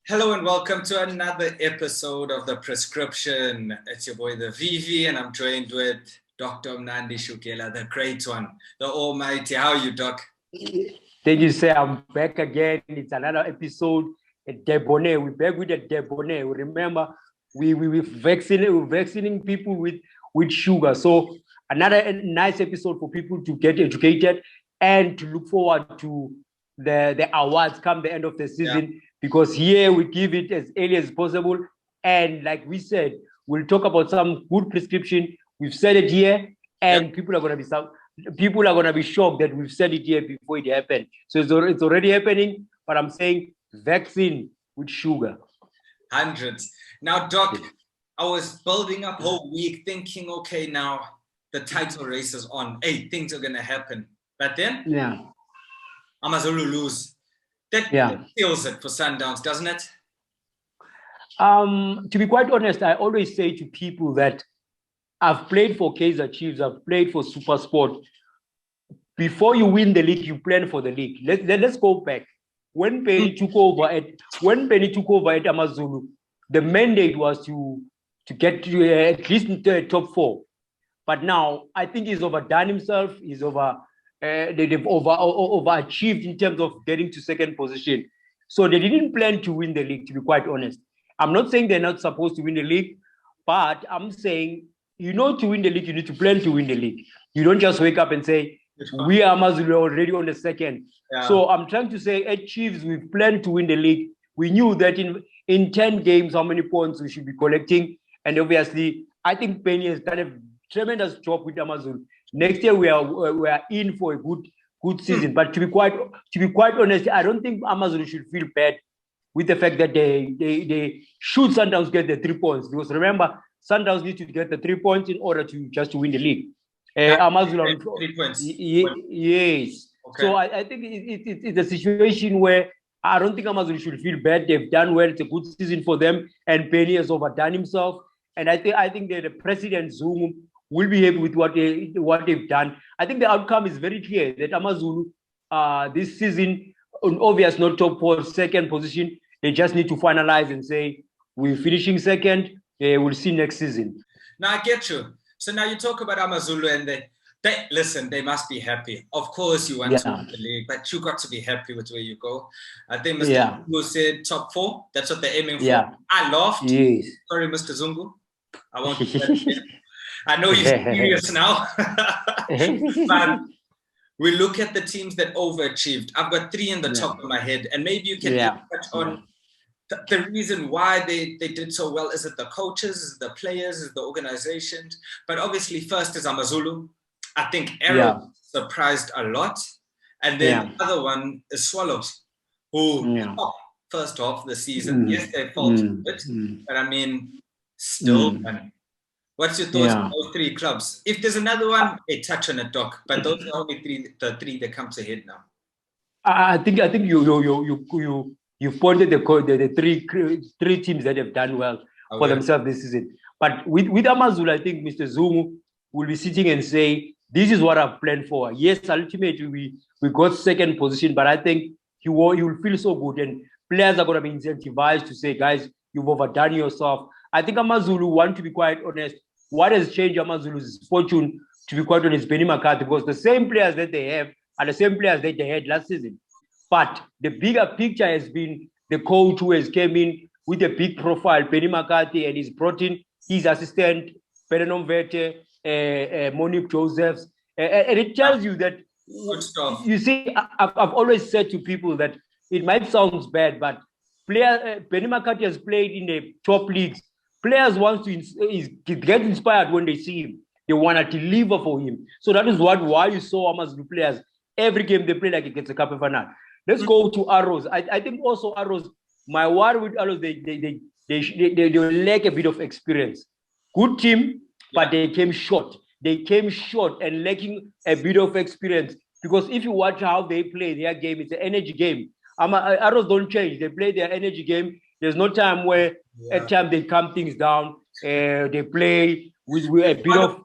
Hello and welcome to another episode of The Prescription. It's your boy The Vivi and I'm joined with Dr Mnandi The great one, the almighty. How are you, Doc? Thank you, sir. I'm back again. It's another episode. Debonnaire. We're back with the Debonnaire. Remember, we're vaccinating people with sugar. So another nice episode for people to get educated and to look forward to the awards come the end of the season, because here we give it as early as possible. And like we said, we'll talk about some good prescription. We've said it here, and people are going to be shocked that we've said it here before it happened. So it's already happening, but I'm saying vaccine with sugar. Hundreds. Now, Doc, I was building up whole week thinking, okay, now the title race is on. Hey, things are going to happen. But then, AmaZulu lose. That feels it for Sundowns, doesn't it? To be quite honest, I always say to people that I've played for Kaizer Chiefs, I've played for SuperSport. Before you win the league, you plan for the league. Let's go back. When Penny took over at AmaZulu, the mandate was to get to at least the top four. But now I think he's overdone himself. They've overachieved in terms of getting to second position. So they didn't plan to win the league, to be quite honest. I'm not saying they're not supposed to win the league, but I'm saying, to win the league, you need to plan to win the league. You don't just wake up and say, we are AmaZulu already on the second. So I'm trying to say, at Chiefs, we planned to win the league. We knew that in 10 games, how many points we should be collecting. And obviously, I think Penny has done a tremendous job with AmaZulu. Next year, we are in for a good season. But to be quite honest, I don't think AmaZulu should feel bad with the fact that they should Sundowns get the 3 points. Because remember, Sundowns need to get the 3 points in order to win the league. AmaZulu 3 points. Yes. Okay. So I think it's a situation where I don't think AmaZulu should feel bad. They've done well. It's a good season for them. And Penny has overdone himself. And I think that the president Zungu will be happy with what they've done. I think the outcome is very clear that AmaZulu this season, obvious not top four, second position. They just need to finalize and say we're finishing second. We'll see next season. Now I get you. So now you talk about AmaZulu and they listen. They must be happy. Of course, you want to win the league, but you got to be happy with where you go. I think Mr. Zungu said top four. That's what they're aiming for. I laughed. Yes. Sorry, Mr. Zungu. I won't do that. I know you're serious now. But we look at the teams that overachieved. I've got three in the top of my head, and maybe you can touch on the reason why they did so well. Is it the coaches? Is it the players? Is it the organization? But obviously, first is AmaZulu. I think Arrow surprised a lot. And then the other one is Swallows, who first off the season, yes, they faltered a bit, but I mean, still. What's your thoughts on those three clubs? If there's another one, touch on it, Doc. But those are only the three that come to head now. I think you pointed the three teams that have done well for themselves this season. But with AmaZulu, I think Mr. Zungu will be sitting and say, this is what I've planned for. Yes, ultimately we got second position, but I think you will feel so good, and players are going to be incentivized to say, guys, you've overdone yourself. I think AmaZulu, want to be quite honest, what has changed AmaZulu's fortune, to be quite honest, Benny McCarthy, because the same players that they have are the same players that they had last season. But the bigger picture has been the coach who has came in with a big profile, Benny McCarthy, and he's brought in his assistant, Perenom Vete, Monique Josephs. And it tells you that, you see, I've always said to people that it might sound bad, but Benny McCarthy has played in the top leagues. Players want to get inspired when they see him. They want to deliver for him. So that is why you saw AmaZulu players. Every game they play like it gets a cup of final. Let's go to Arrows. I think also Arrows, my worry with Arrows, they lack a bit of experience. Good team, but they came short. They came short and lacking a bit of experience. Because if you watch how they play their game, it's an energy game. Arrows don't change. They play their energy game. There's no time where at time they calm things down. They play with a bit of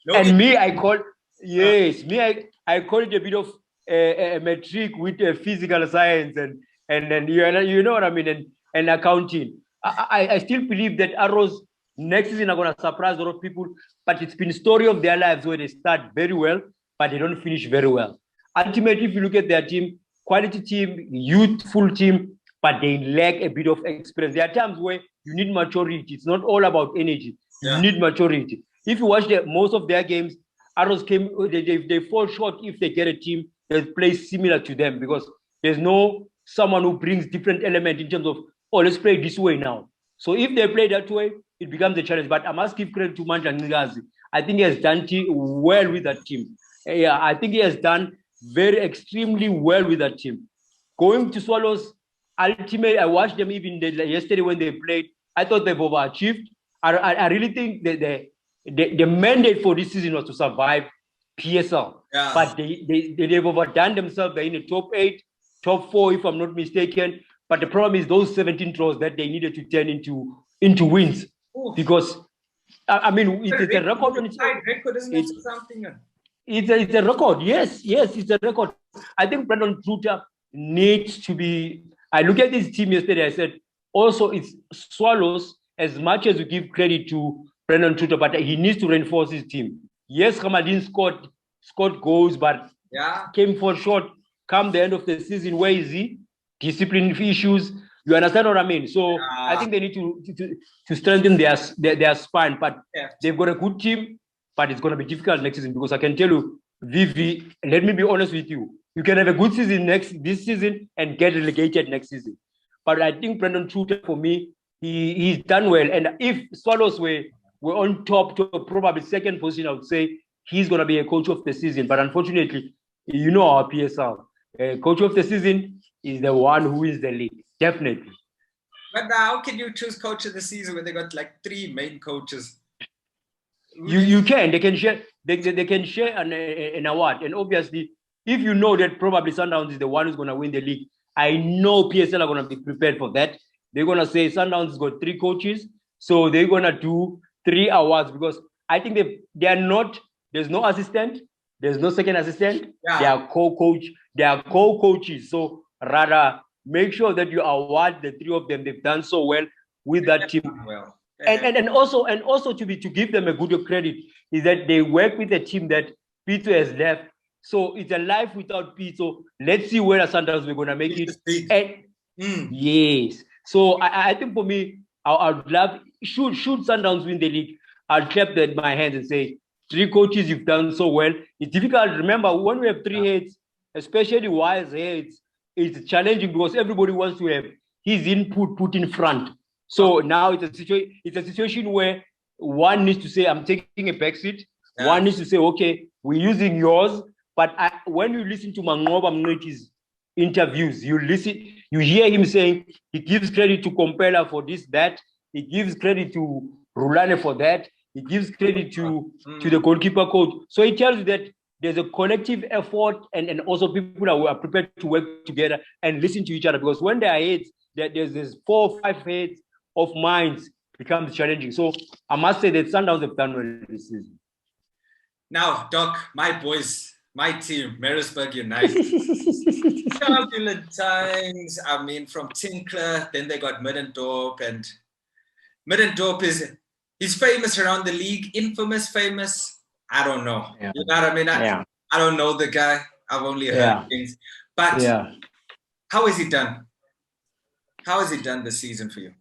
and me, I call I call it a bit of a metric with a physical science, and and then you know what I mean, and accounting. I still believe that Arrows next season are going to surprise a lot of people, but it's been story of their lives where they start very well, but they don't finish very well. Ultimately, if you look at their team, quality team, youthful team, but they lack a bit of experience. There are times where you need maturity. It's not all about energy. You need maturity. If you watch most of their games, Arrows they fall short if they get a team that plays similar to them, because there's no someone who brings different element in terms of, oh, let's play this way now. So if they play that way, it becomes a challenge. But I must give credit to Mandla Ngigazi. I think he has done well with that team. Yeah, I think he has done extremely well with that team. Going to Swallows, ultimately, I watched them even yesterday when they played. I thought they've overachieved. I really think that the mandate for this season was to survive PSL. Yeah. But they've overdone themselves. They're in the top 8, top 4, if I'm not mistaken. But the problem is those 17 draws that they needed to turn into wins. Ooh. Because, I mean, it's a record on its own. It's a record. Yes, it's a record. I think Brandon Truter needs to be. I looked at this team yesterday. I said, also, it's Swallows, as much as we give credit to Brandon Truter, but he needs to reinforce his team. Yes, Hamadin scored goals, but came for short. Come the end of the season, where is he? Discipline issues. You understand what I mean? So I think they need to strengthen their spine. But they've got a good team, but it's going to be difficult next season, because I can tell you, Vivi, let me be honest with you. You can have a good season this season and get relegated next season. But I think Brandon Truter, for me, he's done well. And if Swallows were on top to probably second position, I would say he's going to be a coach of the season. But unfortunately, you know our PSL. Coach of the season is the one who wins the league, definitely. But how can you choose coach of the season when they got like 3 main coaches? They can share an award. And obviously, if you know that probably Sundowns is the one who's going to win the league, I know PSL are going to be prepared for that. They're going to say Sundowns has got 3 coaches, so they're going to do 3 awards, because I think they are not, there's no assistant, there's no second assistant, they are co-coach, they are co-coaches. So rather make sure that you award the 3 of them. They've done so well with that team. Well. And also to give them a good credit is that they work with a team that Pito has left. So it's a life without Pito. Let's see where Sundowns we're gonna make it. Yes. So I think for me, I'd love, should Sundowns win the league, I'll clap my hands and say, 3 coaches, you've done so well. It's difficult. Remember, when we have 3 heads, especially wise heads, it's challenging because everybody wants to have his input put in front. So now it's a situation where one needs to say, I'm taking a back seat. One needs to say, okay, we're using yours. But when you listen to Mangoba Mnoti's interviews, you hear him saying he gives credit to Compella for this, that. He gives credit to Rulane for that. He gives credit to the goalkeeper coach. So he tells you that there's a collective effort, and also people are prepared to work together and listen to each other, because when there are heads, there's 4 or 5 heads of minds, becomes challenging. So I must say that Sundowns have done well this season. Now, Doc, my boys, my team, Maritzburg United. Turbulent times. I mean, from Tinkler, then they got Middendorp, and Middendorp he's famous around the league, infamous, famous. I don't know. Yeah. You know what I mean? I don't know the guy. I've only heard things. But how has he done? How has he done this season for you?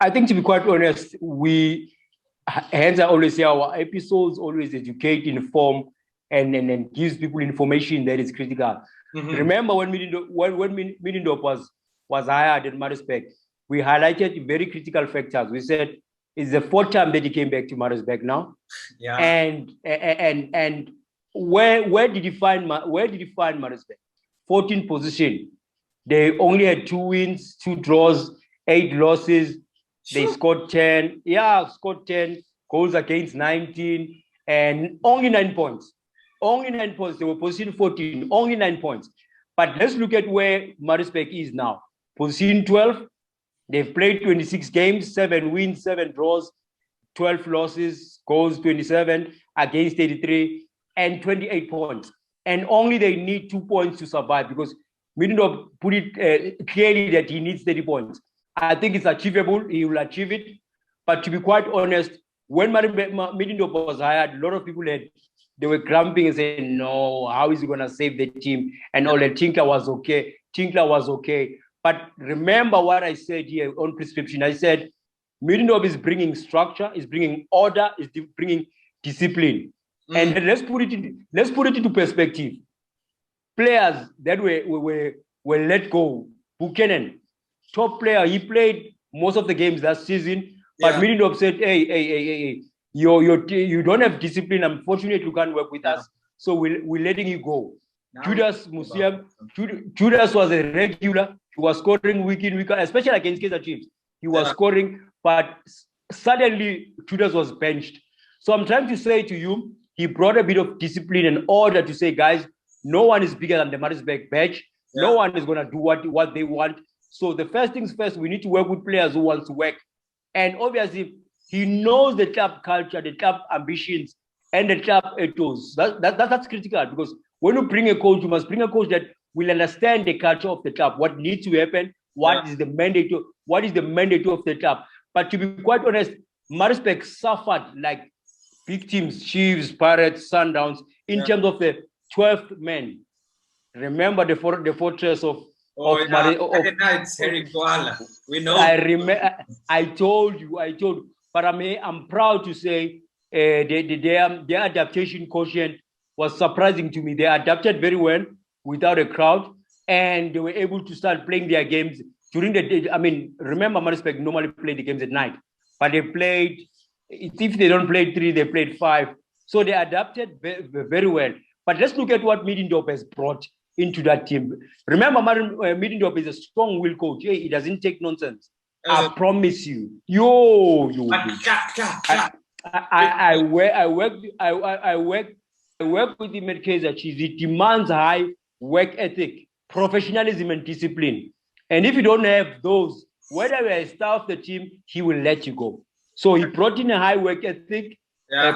I think, to be quite honest, hence I always say our episodes always educate, inform, and gives people information that is critical. Mm-hmm. Remember when Middendorp was hired at Maritzburg, we highlighted very critical factors. We said it's the 4th time that he came back to Maritzburg now. Yeah. And where did he find Maritzburg? 14th position. They only had 2 wins, 2 draws, 8 losses. They scored 10. Scored 10 goals against 19, and only 9 points. Only 9 points. They were position 14. Only 9 points. But let's look at where Maritzburg is now. Position 12. They've played 26 games, 7 wins, 7 draws, 12 losses, goals 27 against 83, and 28 points. And only they need 2 points to survive, because Middendorp put it clearly that he needs 30 points. I think it's achievable. He will achieve it. But to be quite honest, when Middendorp was hired, a lot of people they were grumping and saying, no, how is he going to save the team? And all that. Tinkler was okay. Tinkler was okay. But remember what I said here on prescription. I said, Middendorp is bringing structure, is bringing order, is bringing discipline. And let's put it into perspective. Players that were let go. Buchanan, top player, he played most of the games last season. But Middendorp said, hey, you don't have discipline. Unfortunately, you can't work with us. So we're letting you go. Now, Judas Musiam, Judas was a regular. He was scoring week in, week out, especially against Kaizer Chiefs. He was scoring, but suddenly Judas was benched. So I'm trying to say to you, he brought a bit of discipline and order to say, guys, no one is bigger than the Maritzburg badge. No one is going to do what they want. So the first things first, we need to work with players who want to work. And obviously, he knows the club culture, the club ambitions, and the club ethos. That's critical, because when you bring a coach, you must bring a coach that will understand the culture of the club, what needs to happen, what is the mandate of the club. But to be quite honest, Maritzburg suffered like big teams, Chiefs, Pirates, Sundowns, in terms of the 12th men. Remember the fortress of Harry Koala. We know. I told you. But I'm proud to say their adaptation quotient was surprising to me. They adapted very well without a crowd, and they were able to start playing their games during the day. I mean, remember, Maritzburg normally play the games at night, but they played, if they don't play 3, they played 5. So they adapted very well. But let's look at what Middendorp has brought into that team. Remember, Middendorp is a strong-willed coach. He doesn't take nonsense. I promise you. I work with him at Kaizer Chiefs. He demands high work ethic, professionalism, and discipline. And if you don't have those, whether you're a star of the team, he will let you go. So he brought in a high work ethic,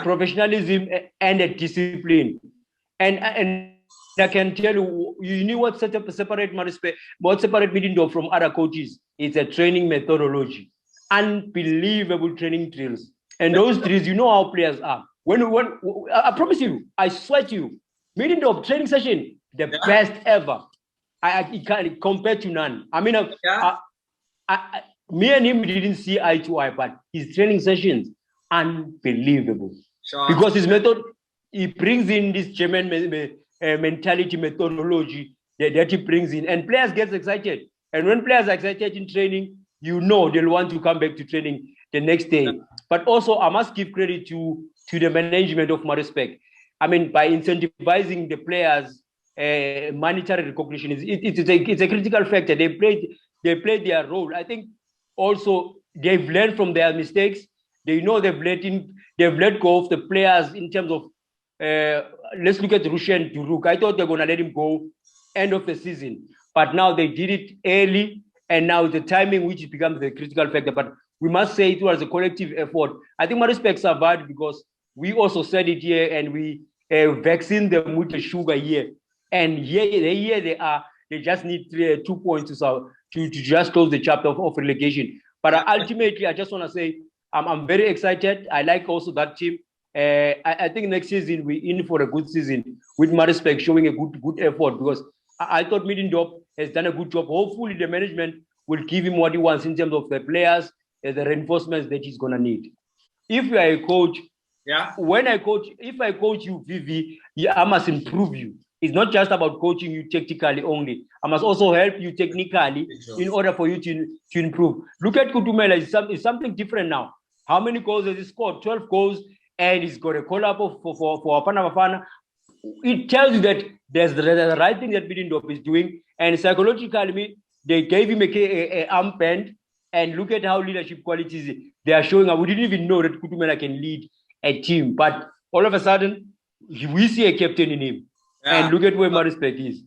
professionalism, and a discipline. And I can tell you, you know what separate Middendorp from other coaches? It's a training methodology, unbelievable training drills. And those drills, you know how players are. When I promise you, I swear to you, Middendorp training session, the best ever. I can't compare to none. I mean, me and him didn't see eye to eye, but his training sessions, unbelievable. Sure. Because his method, he brings in this German mentality, methodology that he brings in, and players get excited. And when players are excited in training, you know they'll want to come back to training the next day. But also, I must give credit to the management of Maritzburg. I mean, by incentivizing the players, monetary recognition it's a critical factor. They played their role. I think also they've learned from their mistakes. They know they've let go of the players in terms of let's look at Rushen Duruk. I thought they're gonna let him go end of the season, but now they did it early, and now the timing which becomes the critical factor. But we must say it was a collective effort. I think Maritzburg survived because we also said it here, and we vaccine them with the sugar here. And here they are. They just need 2 points to just close the chapter of relegation. But ultimately, I just want to say I'm very excited. I like also that team. I think next season we're in for a good season with Maritzburg showing a good effort, because I thought Middendorp has done a good job. Hopefully, the management will give him what he wants in terms of the players and the reinforcements that he's gonna need. If you are a coach, if I coach you, Vivi, I must improve you. It's not just about coaching you technically only. I must also help you technically in order for you to improve. Look at Kutumela. It's something different now. How many goals has he scored? 12 goals, and he's got a call-up for Bafana Bafana. It tells you that there's the right thing that Middendorp is doing, and psychologically, they gave him a armband, and look at how leadership qualities they are showing up. We didn't even know that Kutumela can lead a team, but all of a sudden, we see a captain in him. And look at where Maritzburg is.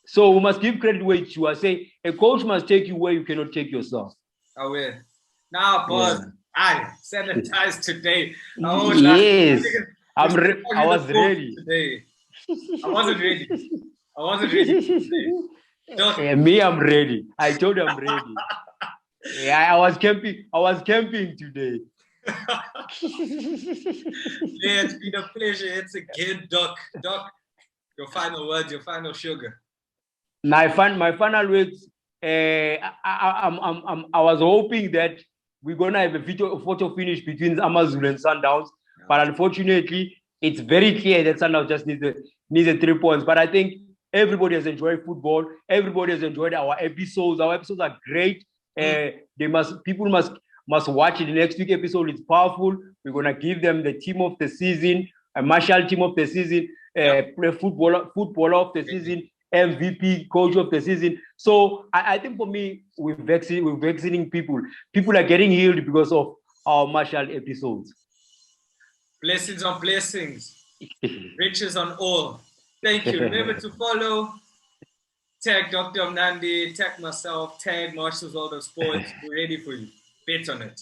So we must give credit where it's due. I say a coach must take you where you cannot take yourself. I will. Now, boss, I sanitized today. Yes. I was ready. Today. I wasn't ready. Today. Me, I'm ready. I told you I'm ready. Yeah, I was camping. I was camping today. Yeah, it's been a pleasure. It's again, Doc. Doc, your final words, your final sugar. My final words. I was hoping that we're gonna have a photo finish between AmaZulu and Sundowns, but unfortunately, it's very clear that Sundowns just needs the 3 points. But I think everybody has enjoyed football. Everybody has enjoyed our episodes. Our episodes are great. People must watch it. The next week episode is powerful. We're gonna give them the team of the season, a Marshall team of the season, footballer of the season, MVP, coach of the season. So I think for me, we're vaccinating people. People are getting healed because of our Marshall episodes. Blessings on blessings. Riches on all. Thank you. Remember to follow. Tag Dr. Mnandi, tag myself, tag Marshall's World of Sports. We're ready for you. Bet on it.